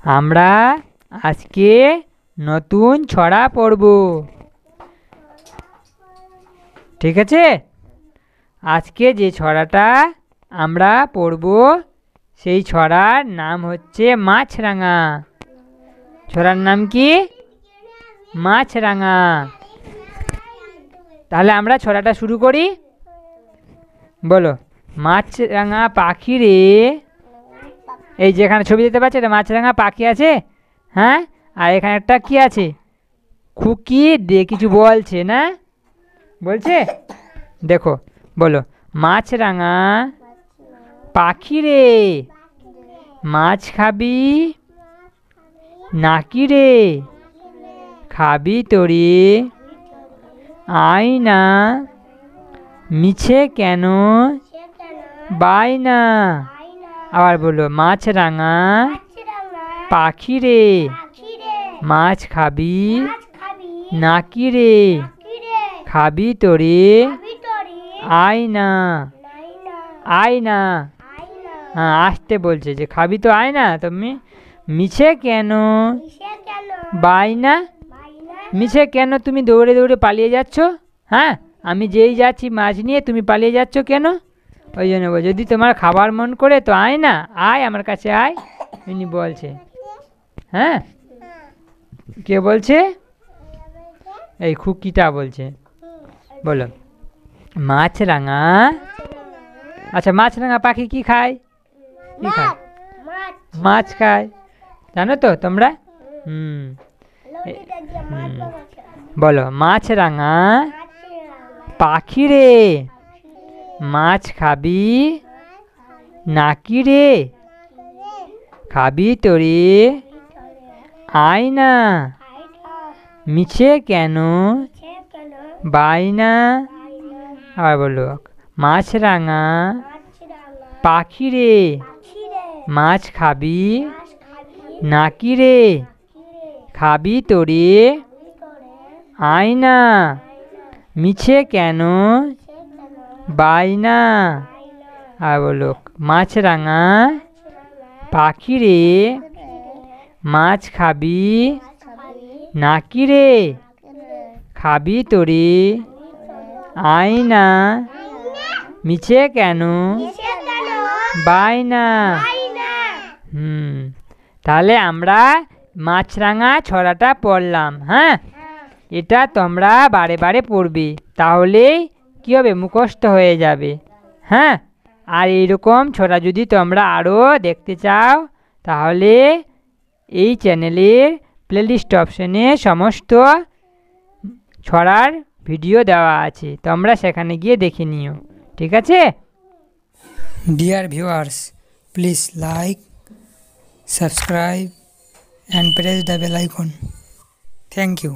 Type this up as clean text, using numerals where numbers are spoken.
আমরা আজকে নতুন ছড়া পড়ব। ঠিক আছে, আজকে যে ছড়াটা আমরা পড়ব সেই ছড়ার নাম হচ্ছে মাছরাঙা। ছড়ার নাম কি? মাছরাঙা। তাহলে আমরা ছড়াটা শুরু করি। বলো, মাছরাঙা পাখি রে। এই যেখানে ছবি দিতে পারছে এটা মাছরাঙা পাখি আছে। হ্যাঁ, আর এখানে একটা কি আছে? খুকি দিয়ে কিছু বলছে না? বলছে দেখো, বলো, মাছরাঙা পাখি রে, মাছ খাবি নাকি রে? খাবি তোরে আয় না, মিছে কেন বায়না? আবার বলো, মাছরাঙা পাখি রে, মাছ খাবি নাকি রে? খাবি তোরে আয় না। আয় না, হ্যাঁ আসতে বলছে যে খাবি তো আয় না। তুমি মিছে কেন বায়না? মিছে কেন তুমি দৌড়ে দৌড়ে পালিয়ে যাচ্ছ? হ্যাঁ, আমি যেই যাচ্ছি মাছ নিয়ে তুমি পালিয়ে যাচ্ছ কেন? ওই জন্য যদি তোমার খাবার মন করে তো আয় না, আয় আমার কাছে আয়, উনি বলছে। হ্যাঁ, কে বলছে? এই খুকিটা বলছে। বলো, মাছরাঙা। আচ্ছা, মাছরাঙা পাখি কি খায়? কি খায়? মাছ খায়, জানো তো তোমরা? বলো, মাছরাঙা পাখি রে, মাছ খাবি নাকি রে? খাবি তোরে আয় না, মিছে কেন বায়না? আবার বলো, মাছরাঙা পাখি রে, মাছ খাবি নাকি রে? খাবি তোরে আয় না, মিছে কেন বায়না? আর বলো, মাছরাঙা পাখি রে, মাছ খাবি নাকি রে? খাবি তোরে আয় না, মিছে কেন বায়না? তাহলে আমরা মাছরাঙা ছড়াটা পড়লাম। হ্যাঁ, এটা তোমরা বারে বারে পড়বে, তাহলেই কী হবে? মুখস্থ হয়ে যাবে। হ্যাঁ, আর এইরকম ছড়া যদি তোমরা আরও দেখতে চাও তাহলে এই চ্যানেলের প্লেলিস্ট অপশনে সমস্ত ছড়ার ভিডিও দেওয়া আছে, তোমরা সেখানে গিয়ে দেখে নিও। ঠিক আছে? Dear viewers, please like, subscribe and press the bell icon. Thank you.